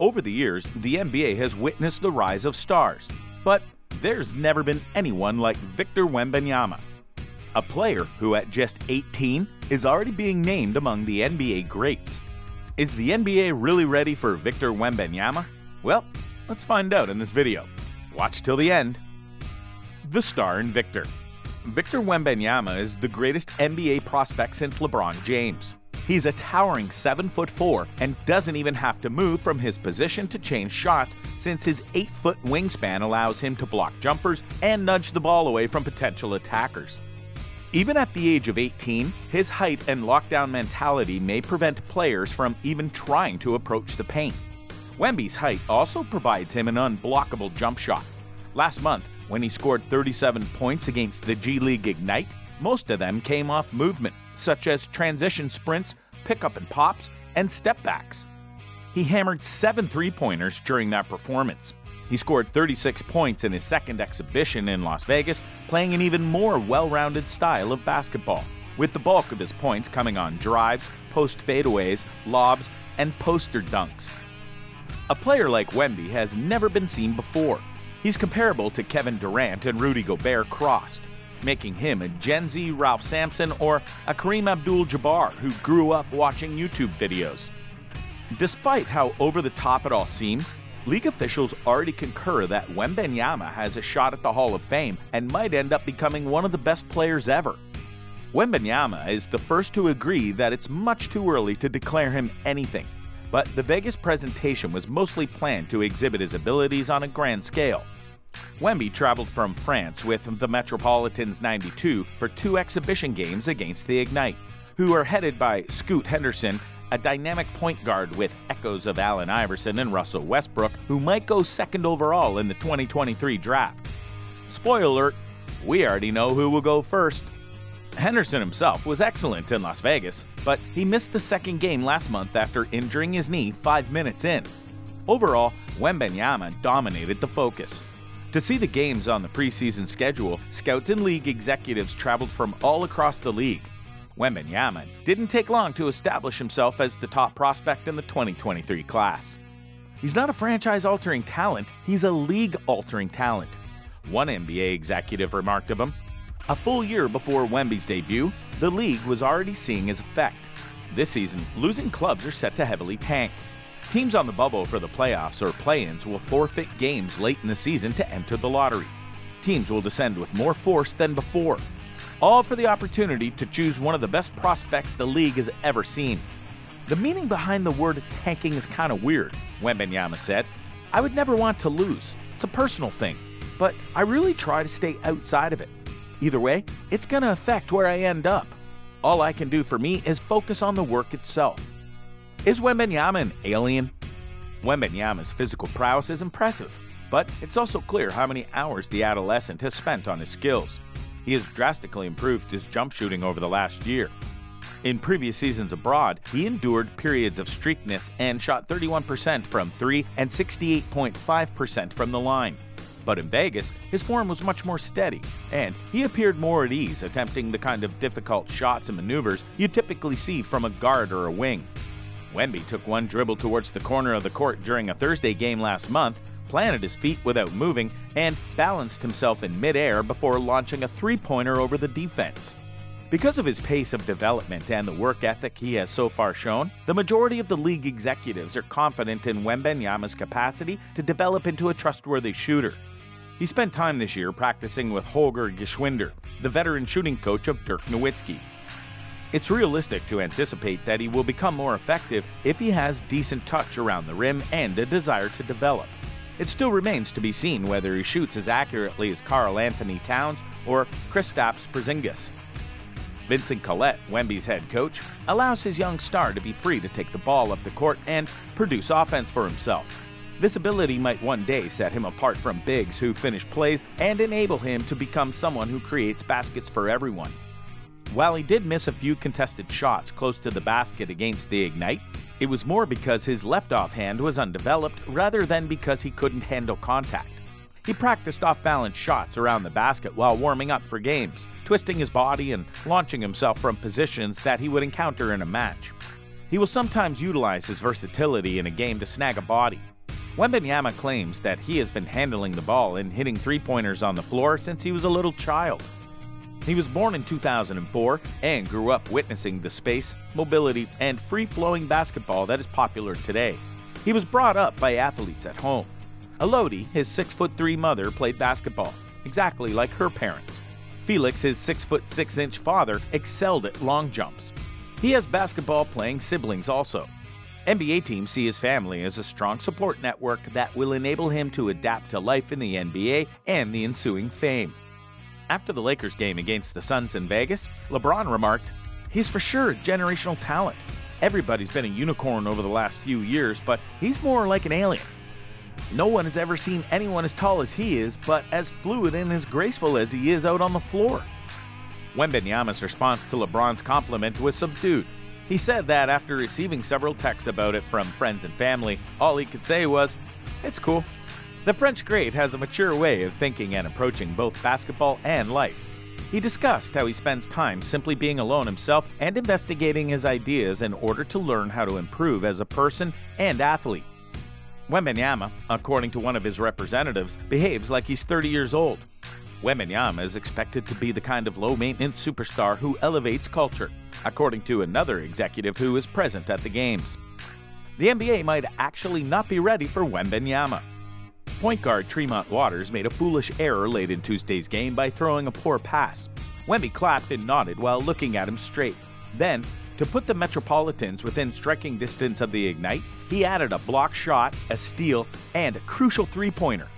Over the years, the NBA has witnessed the rise of stars, but there's never been anyone like Victor Wembanyama, a player who at just 18 is already being named among the NBA greats. Is the NBA really ready for Victor Wembanyama? Well, let's find out in this video. Watch till the end. The star in Victor. Victor Wembanyama is the greatest NBA prospect since LeBron James. He's a towering 7'4" and doesn't even have to move from his position to change shots, since his 8-foot wingspan allows him to block jumpers and nudge the ball away from potential attackers. Even at the age of 18, his height and lockdown mentality may prevent players from even trying to approach the paint. Wemby's height also provides him an unblockable jump shot. Last month, when he scored 37 points against the G League Ignite, most of them came off movement, such as transition sprints, pickup and pops, and step backs. He hammered 7 3-pointers during that performance. He scored 36 points in his second exhibition in Las Vegas, playing an even more well-rounded style of basketball, with the bulk of his points coming on drives, post fadeaways, lobs, and poster dunks. A player like Wemby has never been seen before. He's comparable to Kevin Durant and Rudy Gobert crossed, making him a Gen Z Ralph Sampson or a Kareem Abdul-Jabbar who grew up watching YouTube videos. Despite how over-the-top it all seems, league officials already concur that Wembanyama has a shot at the Hall of Fame and might end up becoming one of the best players ever. Wembanyama is the first to agree that it's much too early to declare him anything, but the Vegas presentation was mostly planned to exhibit his abilities on a grand scale. Wemby traveled from France with the Metropolitans 92 for 2 exhibition games against the Ignite, who are headed by Scoot Henderson, a dynamic point guard with echoes of Allen Iverson and Russell Westbrook, who might go second overall in the 2023 draft. Spoiler alert, we already know who will go first. Henderson himself was excellent in Las Vegas, but he missed the second game last month after injuring his knee 5 minutes in. Overall, Wembanyama dominated the focus. To see the games on the preseason schedule, scouts and league executives traveled from all across the league. Wembanyama didn't take long to establish himself as the top prospect in the 2023 class. He's not a franchise-altering talent, he's a league-altering talent. One NBA executive remarked of him, "A full year before Wemby's debut, the league was already seeing his effect. This season, losing clubs are set to heavily tank. Teams on the bubble for the playoffs or play-ins will forfeit games late in the season to enter the lottery. Teams will descend with more force than before, all for the opportunity to choose one of the best prospects the league has ever seen." The meaning behind the word tanking is kind of weird, Wembanyama said. "I would never want to lose. It's a personal thing, but I really try to stay outside of it. Either way, it's going to affect where I end up. All I can do for me is focus on the work itself." Is Wembanyama an alien? Wembanyama's physical prowess is impressive, but it's also clear how many hours the adolescent has spent on his skills. He has drastically improved his jump shooting over the last year. In previous seasons abroad, he endured periods of streakiness and shot 31% from 3 and 68.5% from the line. But in Vegas, his form was much more steady, and he appeared more at ease attempting the kind of difficult shots and maneuvers you typically see from a guard or a wing. Wemby took one dribble towards the corner of the court during a Thursday game last month, planted his feet without moving, and balanced himself in midair before launching a 3-pointer over the defense. Because of his pace of development and the work ethic he has so far shown, the majority of the league executives are confident in Wembanyama's capacity to develop into a trustworthy shooter. He spent time this year practicing with Holger Geschwinder, the veteran shooting coach of Dirk Nowitzki. It's realistic to anticipate that he will become more effective if he has decent touch around the rim and a desire to develop. It still remains to be seen whether he shoots as accurately as Karl Anthony Towns or Kristaps Porzingis. Vincent Collet, Wemby's head coach, allows his young star to be free to take the ball up the court and produce offense for himself. This ability might one day set him apart from bigs who finish plays and enable him to become someone who creates baskets for everyone. While he did miss a few contested shots close to the basket against the Ignite, it was more because his left offhand was undeveloped rather than because he couldn't handle contact. He practiced off-balance shots around the basket while warming up for games, twisting his body and launching himself from positions that he would encounter in a match. He will sometimes utilize his versatility in a game to snag a body. Wembanyama claims that he has been handling the ball and hitting three-pointers on the floor since he was a little child. He was born in 2004 and grew up witnessing the space, mobility, and free-flowing basketball that is popular today. He was brought up by athletes at home. Elodie, his 6'3" mother, played basketball, exactly like her parents. Felix, his 6'6" father, excelled at long jumps. He has basketball-playing siblings also. NBA teams see his family as a strong support network that will enable him to adapt to life in the NBA and the ensuing fame. After the Lakers game against the Suns in Vegas, LeBron remarked, "He's for sure a generational talent. Everybody's been a unicorn over the last few years, but he's more like an alien. No one has ever seen anyone as tall as he is, but as fluid and as graceful as he is out on the floor." Wembanyama's response to LeBron's compliment was subdued. He said that after receiving several texts about it from friends and family, all he could say was, "It's cool." The French great has a mature way of thinking and approaching both basketball and life. He discussed how he spends time simply being alone himself and investigating his ideas in order to learn how to improve as a person and athlete. Wembanyama, according to one of his representatives, behaves like he's 30 years old. Wembanyama is expected to be the kind of low-maintenance superstar who elevates culture, according to another executive who is present at the games. The NBA might actually not be ready for Wembanyama. Point guard Tremont Waters made a foolish error late in Tuesday's game by throwing a poor pass. Wemby clapped and nodded while looking at him straight. Then, to put the Metropolitans within striking distance of the Ignite, he added a block shot, a steal, and a crucial three-pointer.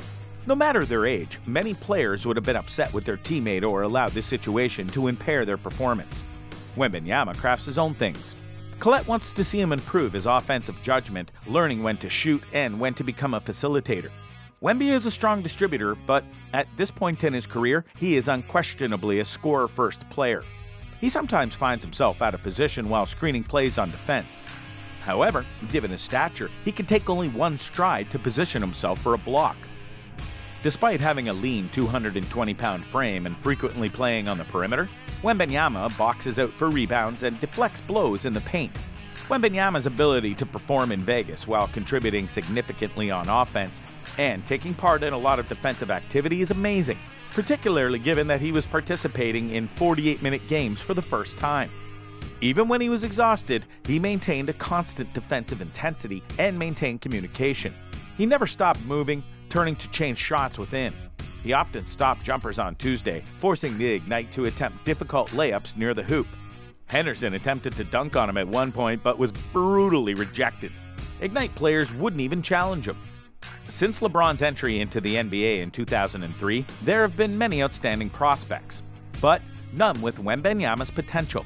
No matter their age, many players would have been upset with their teammate or allowed this situation to impair their performance. Wembanyama crafts his own things. Colette wants to see him improve his offensive judgment, learning when to shoot and when to become a facilitator. Wemby is a strong distributor, but at this point in his career, he is unquestionably a scorer-first player. He sometimes finds himself out of position while screening plays on defense. However, given his stature, he can take only one stride to position himself for a block. Despite having a lean 220-pound frame and frequently playing on the perimeter, Wembanyama boxes out for rebounds and deflects blows in the paint. Wembanyama's ability to perform in Vegas while contributing significantly on offense and taking part in a lot of defensive activity is amazing, particularly given that he was participating in 48-minute games for the first time. Even when he was exhausted, he maintained a constant defensive intensity and maintained communication. He never stopped moving, turning to change shots within. He often stopped jumpers on Tuesday, forcing the Ignite to attempt difficult layups near the hoop. Henderson attempted to dunk on him at one point but was brutally rejected. Ignite players wouldn't even challenge him. Since LeBron's entry into the NBA in 2003, there have been many outstanding prospects, but none with Wembanyama's potential.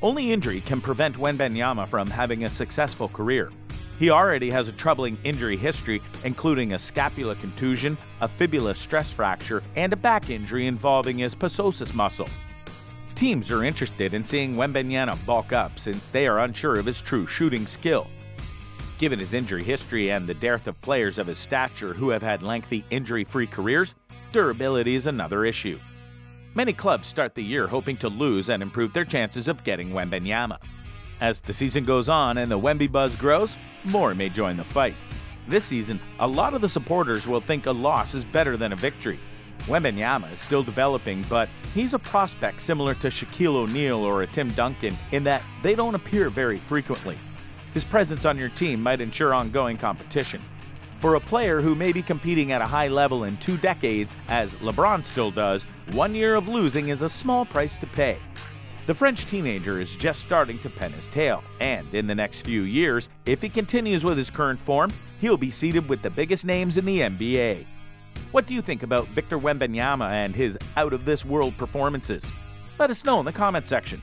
Only injury can prevent Wembanyama from having a successful career. He already has a troubling injury history, including a scapula contusion, a fibula stress fracture, and a back injury involving his psoas muscle. Teams are interested in seeing Wembanyama bulk up since they are unsure of his true shooting skill. Given his injury history and the dearth of players of his stature who have had lengthy injury-free careers, durability is another issue. Many clubs start the year hoping to lose and improve their chances of getting Wembanyama. As the season goes on and the Wemby buzz grows, more may join the fight. This season, a lot of the supporters will think a loss is better than a victory. Wembanyama is still developing, but he's a prospect similar to Shaquille O'Neal or a Tim Duncan in that they don't appear very frequently. His presence on your team might ensure ongoing competition. For a player who may be competing at a high level in 2 decades, as LeBron still does, 1 year of losing is a small price to pay. The French teenager is just starting to pen his tail, and in the next few years, if he continues with his current form, he'll be seated with the biggest names in the NBA. What do you think about Victor Wembanyama and his out-of-this-world performances? Let us know in the comment section.